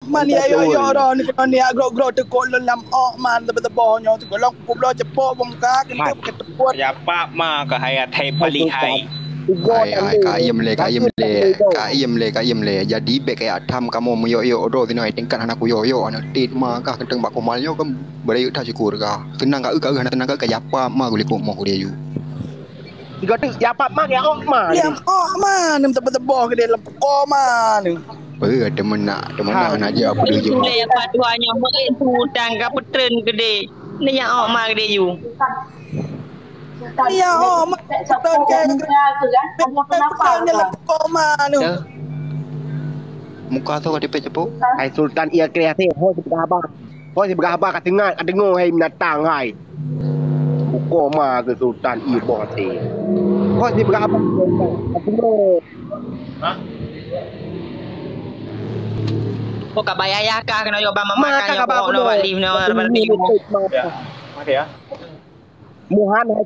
Mani ayo orang ni kena ni agro tekok dalam man tebah-tebahnya tu kalau kublo cepok bongkar kena keteput. Ya pak ma ke hai thai pali hai. Kaiem le. Jadi bek kayak tham kamu yo odo tino ai tingkat anak yo anak tit ma ka kenteng bak komal yo kan berayu ta syukur ka. Tenang ka tenang ka yapa ma guli ko mo dia yu. Tiga tu yapa ma ya ok ma. Ya ok ma ni tebah-tebah ke dalam pekor ma ni. Demen nak aja apa dia ju. Dia patuanya mai sultan ka petren gede. Ni yang ok ma gede yu. Ya, betul kan? Kenapa? Koma nu. Muka tu kau dipet cepu? Hai Sultan ia kreatif. Hoi sebagai abah kat tengah ada dengar hai menatang hai. Koma ke Sultan ia bote. Hoi sebagai abah kat dengar. Ha? Kau kabaya ya ka kena yo mama kan yo kau no live no berarti. Ya. Okey ya. Muhan hai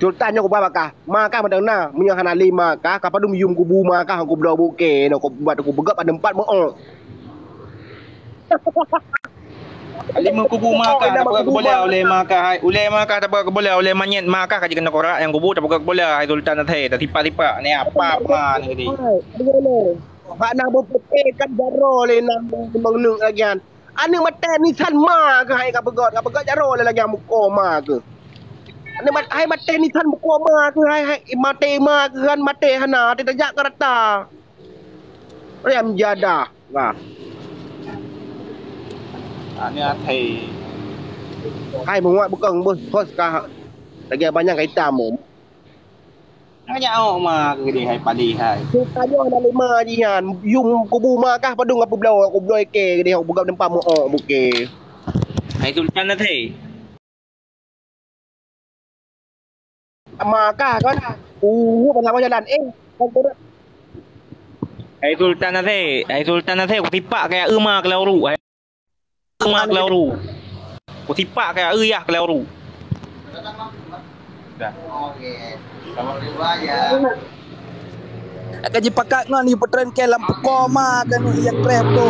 Sultan nya ko babakah maka madana munyo hana lima ka kapadum yum kubu maka ko blo buke no ko buat ko begap ada 4 mo. Lima kubu maka tak boleh oleh maka oleh maka tak boleh oleh manyet maka ka kena korak yang kubu tak boleh hai Sultan teh tak tipa-tipa ni apa ni tadi. Hak nak berputih kan jaro le nang mengnung lagian. Ane mate ni san ma ke hai ka pegot jaro le lagi muko ma ke. Ane hai mate ni san muko ma ke hai mate ma ke kan mate hana te tajak karata. Rem jada. Nah. Ni thầy. Hai muat bukan bos ka lagi banyak kaitan mu. Banyak ma ke di hai pali hai. Tanya ada 5 jian yum kubu ma kah padung apa blau ke dia buka tempat mu buke. Hai Sultan thầy. Maka kan pasal jalan Hai Sultan thầy ku tipak kayak ma ke lauru hai. Ma ke lauru. Ku tipak kayak ya ke lauru. Dah. Okey. Sama riwayat. Akan jipakat ngan ni petren ke lam pekor ma kan yang krep tu.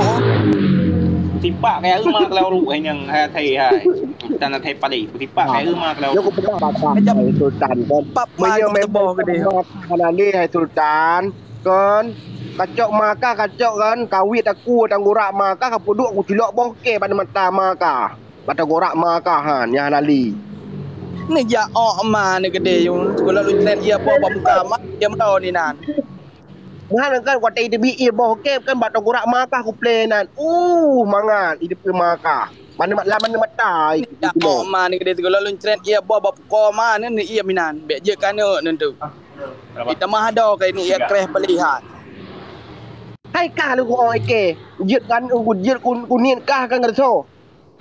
Tipak kayak ma ke lauru hai yang thầy hai. Sultan thầy pali ku tipak kayak ma ke lauru. Yo ku pernah baca hai Sultan kan. Menyo tebah gede. Kana ni hai Sultan kan kacok maka kacok kan kawit aku tanggurak maka kapuduk aku cilok boke pada mata maka pada gorak maka han yang lali ni ya ok ma ni gede yung kalau lu trend ia bawa muka ma dia mau ni nan han kan kata ide bi boke kan pada gorak maka aku play nan mangan ide maka mana mata ya ok ma ni gede kalau lu trend ia bawa pekor ma ni ia minan be je kan nentu kita mah ada kai ni ia kreh pelihat. Hai kah lu ko ke jit kan ku jit ku nien kah kan ngaso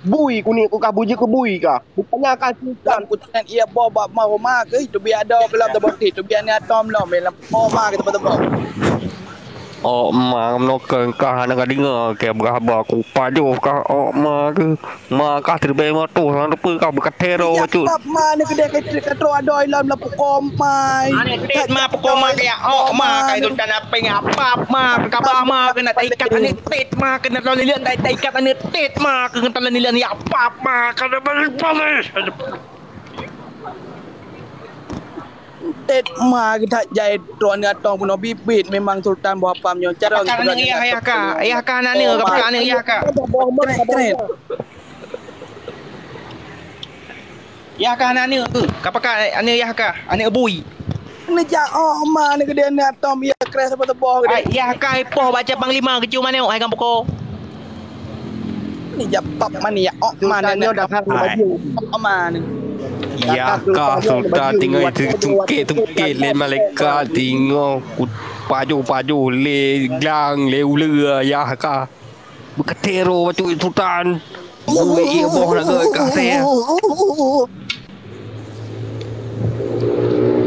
bui ku ni ku kah buji ku bui kah bukannya kah kan ku chen ia bawa mau ma ke itu biar ada kelam tebak itu biar ni atom lo melam ma ke tebak Oh ma no kan kah nak dengar ke berapa ku paju kah ma ke ma kah terbe ma tu hang depa kah berkatero tu ma ni kedai katro ada dalam la pokok mai Ane tit ma pokok ma kayak ma kai Sultan apa ma kabah ma kena taikat ane tit ma kena lilian taikat ane tit ma kena lilian ya apa ma kena balik tet ma kita jai tuan atong puno bibit memang Sultan bawa pamnya cara kan ayah ka nani ka ni ayah ka ya ka nani ke kapaka ane ayah ka ane bui ni ja ma ni gede ni atom ya kres apa tebah gede ayah ka ipoh baca panglima kecium mana ai kam poko ni ja pap mani ya ma ni dah baju ma ni ya kah Sultan tinggal tungkit le malaikat tinggal paju le gang le ula ya kah berkatero macam Sultan buat ia boh nak ke saya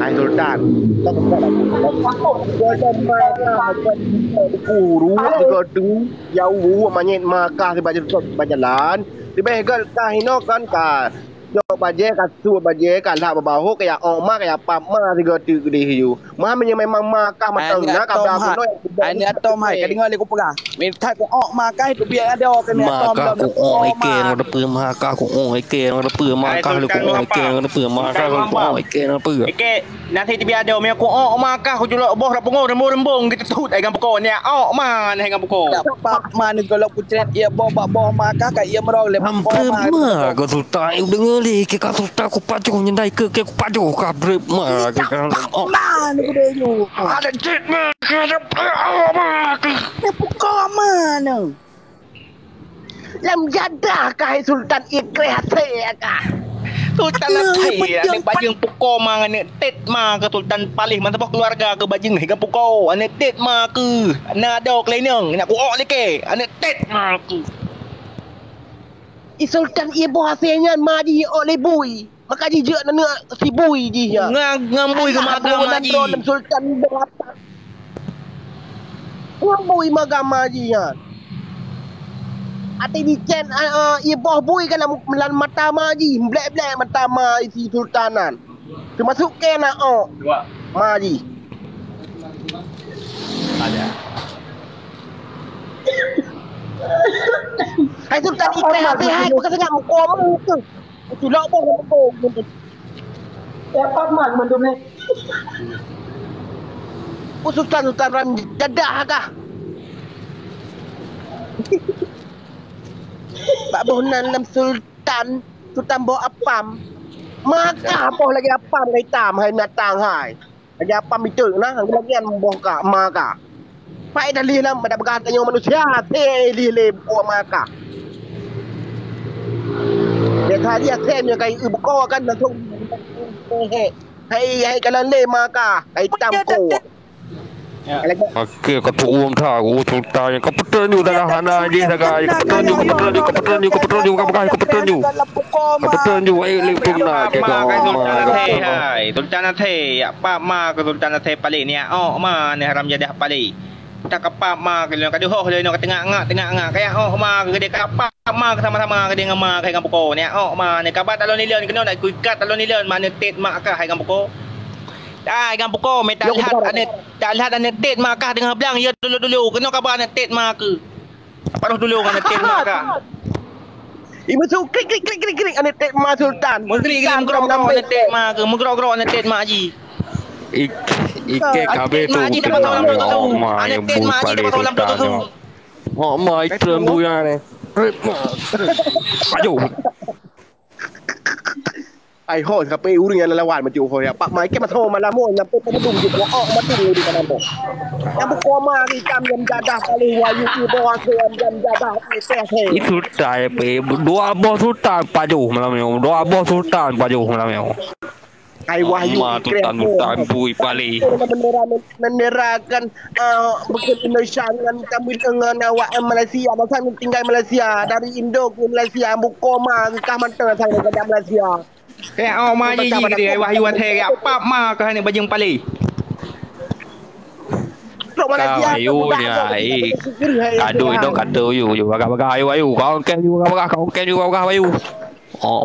hai Sultan guru juga tu jauh manyet maka sebagai jalan tiba-tiba kah hino kan kah baje ka tu baje ka lah babahu kayak mak kayak pama tiga tu gede hiu. Memang memang makah matang nak kabel aku noi. Ani atom hai ka dengar le ku perah. Minta ku makah itu biar ada ke ni atom Maka ku ikan ada pe maka ku ikan ada pe maka lu ku ikan ada pe maka lu ku ikan ada pe. Okey, nanti dia ada me aku makah aku julak boh rapung rembung gitu tut ai gam pokok ni. Man hai gam pokok. Pak man kalau ku cret ia boh makah ka ia merau le Hampir mah kau sultan dengar le ke kau sultan ku pacu nyendai ke ku pacu ka bre mah ke kan man ku de you. ada jet mah ada mah Ni pukul mana? Lam jadah kai Sultan Ikrah kah? Sultan Atai ni bajing pukul mah ni tet mah ke Sultan Palih mantap keluarga ke bajing hingga pukul ane tet mah ke na ada kleneng nak ku ni ke ane tet mah ke I Sultan ibu hasilnya maji oleh bui. Maka jijak nana si bui dia. ngambui ke magam maji Sultan berapa? Ngambui magam maji ya. Ati di cen ibu bui kan melan mata maji, blek-blek mata maji sultanan. Termasuk kena maji. ada Hai Sultan Ikrah hai bukan sangat muka tu. Tulak pun muka. Siapa man mandum ni? Sultan Ram Jadah kah? Pak Bohnan lam Sultan bawa apam. Maka apa lagi apam lagi tam hai natang hai. Lagi apam itu nah lagi an boh ka maka. Pai dalih lam pada berkatanya manusia teh lih buah maka. Dia tadi akan yang kai ibu kau kan nak tong hai kalan le maka hai tam ko. Okey, kau tuท่ากูsultan kau betul ni dah hana je sagai kau betul ni kau betul ni ai le pun nak ke kau Sultan Atai apa ma ke Sultan Atai Palih ni ma ni haram jadah Palih tak apa ma ke kadu ho le no tengah ngak kayak ma ke dia apa ma sama-sama ke dia ngama ke ngam pokok ni ma ni kabat talon ni leun kena nak kuikat talon ni leun mana tet mak ka hai ngam pokok ai gam pokok meta lihat ane tet makah dengan belang ya dulu kena kabar ane tet mak ke apa dulu ane tet makah ibu su klik ane tet mak Sultan mengklik menggrok ane tet mak ke menggrok ane tet mak ji Ike kabe tu ane tet mak ji dapat dalam tu mai terbu yang ni aduh ai ho kape urang yang lawan macam ho ya pak mai ke maso malamo yang pe pedung je ko ma dung di kana bo yang bu koma ni jam jadah paling wayu ki bo jam jadah ni teh itu tai pe dua boh sultan paju malam ni dua boh sultan paju malam ni ai wayu sultan bui pali menerakan bukan Indonesia dengan kami dengan awak Malaysia masa tinggal Malaysia dari Indo ke Malaysia bu koma kah mantap sang ke Malaysia. Kayak ma ji dia wahyu athe apa ma ke ni bajing Palih. Kau ayu ni ai. Aduh itu kata ayu baga ayu kau ken juga baga ayu.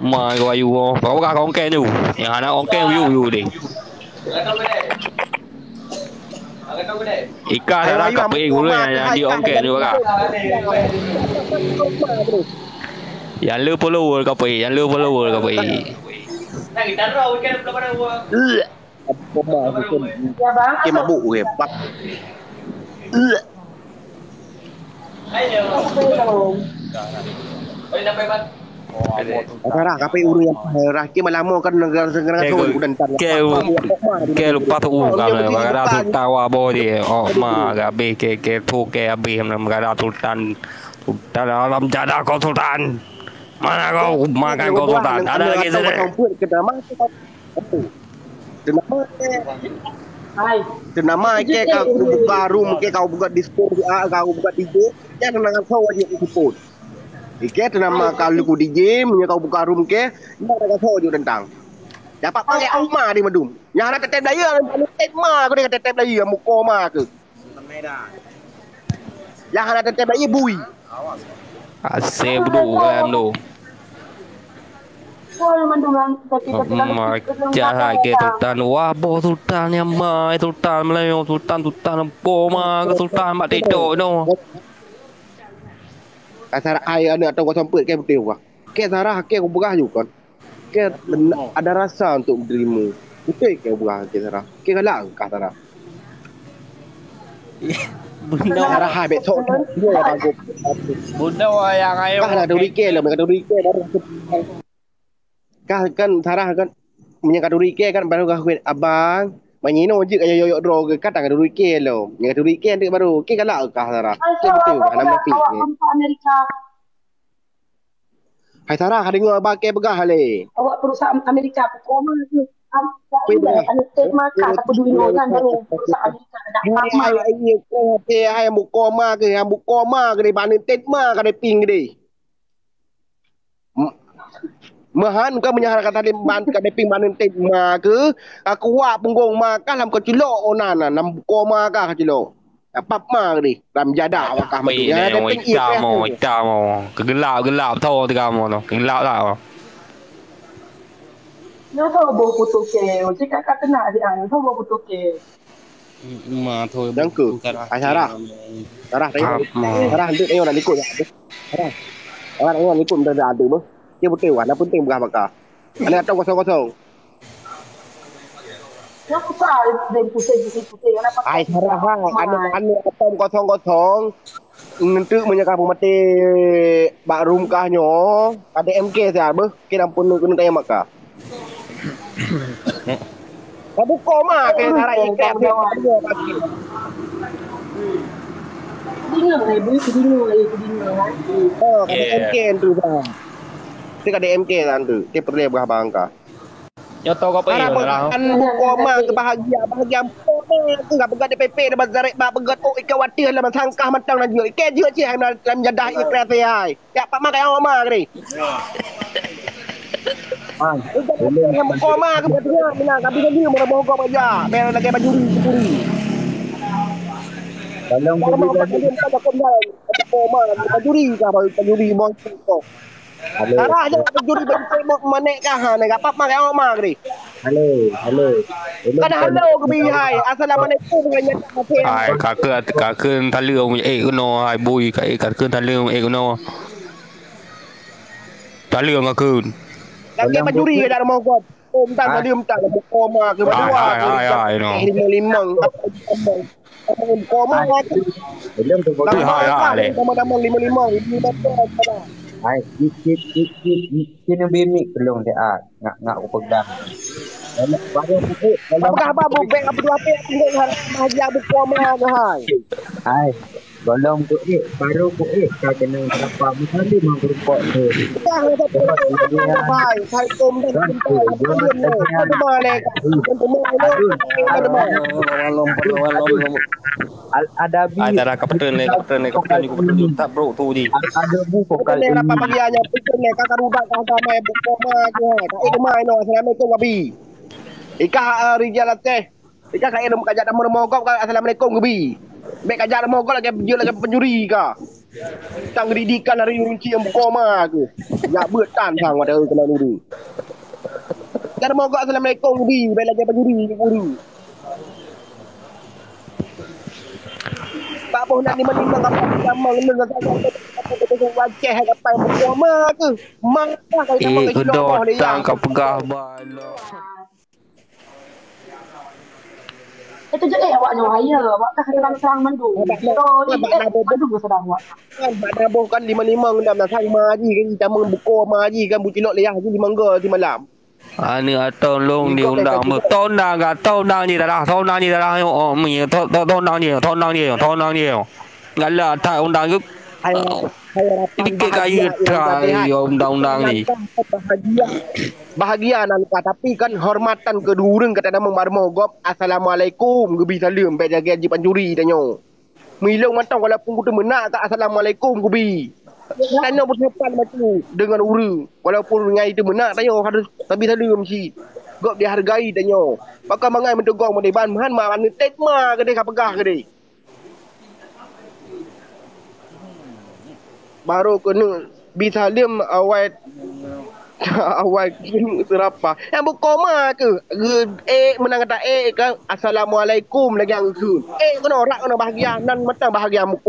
Ma kau ayu kau baga kau ken tu. Yang anak kau ken ayu ding. Ikan ada kape guru yang di kau ken juga. Yang lu follower kape Lagi taruh weekend belum ada gua. Ke mabuk ke pak. Ayo. Oi nak pebat. Karena KPU yang rakyat malamo kan negara dan ke lupa tu kan negara sultan wabo dia ma gabe ke tu ke abe negara sultan dalam jadah kau sultan. Mana kau makan kau sultan? Ada lagi sini. Nama ke kau buka room ke kau buka disco kau buka DJ jangan dengan kau aja ikut. Ike nama kalau ku DJ punya kau buka room ke jangan dengan kau aja tentang. Dapat pakai Alma di Madum. Yang ada tetep daya tetep ma kau dia tetep daya muka ma ke. Yang ada tetep daya bui. Asyik bro kan tu. Jahat ke Sultan. Wah, boh Sultan yang mai Sultan Melayu, Sultan Poma ke Sultan mak tidur no. Asal ai anak atau kau sempit ke betul wah. Ke Sarah ke kau berah juga. Ke ada rasa untuk menerima. Betul ke berah ke Sarah. Ke galak ke Sarah. Bunda Sarah hai besok dia bagus. Bunda yang ayo. Kah ada weekend lah, mereka ada weekend baru. Kah kan Sarah kan menyangka ada weekend kan baru kah abang. Manyino je kaya yoyok draw ke kata ada weekend lo. Yang ada weekend dia baru. Ke galak ke Sarah. Ke betul nama fik. Amerika. Hai Sarah ada dengar abang ke begah le. Awak perusahaan Amerika performa tu. Ada tema kah tak peduli orang baru perusahaan Amerika dah lama. Hai ambu koma ke di bani tema ke di ping de. Mahan ka menyahar kata di ban ke di ping bani tema ke aku wa punggung makan lam ko cilok onana nam koma ka cilok. Apa ma ke di ram jada wakah mati. Ya de ping mo gelap tho tu kamu no. Gelap lah. Nó thôi bộ phụ thuộc kề, chứ các cái này thì ảnh không bộ phụ thuộc kề. Mà thôi. Đang cử. Ai Sarah? Sarah đấy. Sarah itu ayo nanti ikut ya. Sarah. Sarah ayo nanti ikut mendadak tu bos. Dia betul warna penting berapa kah? Ada atau kosong-kosong. Nó cũng sao để putih kenapa? Ai Sarah anu atau kosong-kosong. Nanti menyakap mati barum kahnyo. Ada MK saya bos. Kita pun kena tanya maka. Kamu koma ke Sarah ikat dia. Bingung lagi. Oh, ada MK tu dah. Kita ada MK kan tu. Kita perlu berapa angka. Yo to kau pergi lah. Kan koma ke bahagia koma tu enggak pegat DPP dah zarik ba pegat oh ikawatir lah sangkah matang nak jual. Ke jual cih dalam jadah ikrat ai. Ya pak mak yang mama ke ni. Yang koma ke katanya menang tapi dia mau bogok aja. Biar lagi baju curi. Kalau dia tak koma baju mau tu. Sarah aja juri baju manek kah nak apa mak yang mama ke ni. Halo. Halo ke bihai. Assalamualaikum dengan Hai kakak thala ông kuno hai bui kakak thala ông kuno. Thala ngakun. Lagi bajuri ke dah mau kau. Tak dia minta koma ke baju. Hai no. Limang. Koma. Belum tu. Hai. Nama lima. Hai, kena bimik belum dia ngak aku pegang. Apakah apa bubek apa dua apa tengok bahagia koma ke hai. Hai. Golong tu baru ku kau kena berapa mesti mau berpok tu. Hai kom dan ada bi ada kapten ni tak bro tu di. Ada bu kokal ni apa bagiannya pikir ni kakak rudak kakak mai koma ke hai. Tak mai no assalamualaikum wabi. Ika rijal teh. Ika kai nak kajak nama mogok assalamualaikum wabi. Baik kajak mogok lagi penjuri ke. Tang didikan hari runci yang koma ke. Ya betan sang ada kena dulu. Kajak mogok assalamualaikum bi, baik lagi penjuri guru. Tak boleh nak nimang apa sama dengan wajah apa yang koma ke. Mak kalau kedot tangkap pegah bala. Itu je awak nyawaya. Awak kan kadang serang mandu. Mandu sedang awak. Kan pada bukan 5 dah sang maji kan kita membuka maji kan bucilok leyah je 5 di malam. Ni tolong diundang tondang ni dah tondang ni dah oh mi tondang ni gala tak undang ke dikit kaya undang-undang ni bahagia nak tapi kan hormatan kedua orang kata nama marmogop assalamualaikum gebi salam baik jaga haji panjuri tanyo milong matang walaupun kita menak tak assalamualaikum gebi tanya bersopan macam dengan orang walaupun ngai itu menak tanyo harus tapi salam mesti gop dihargai tanyo maka mangai mentegong mendeban mahan man tetma ke dia pegah ke dia baru kena bisalim awet Awal kini serapa. Yang berkoma ke menang kata kan assalamualaikum lagi yang tu. Kena orang kena bahagia nan mata bahagia muka.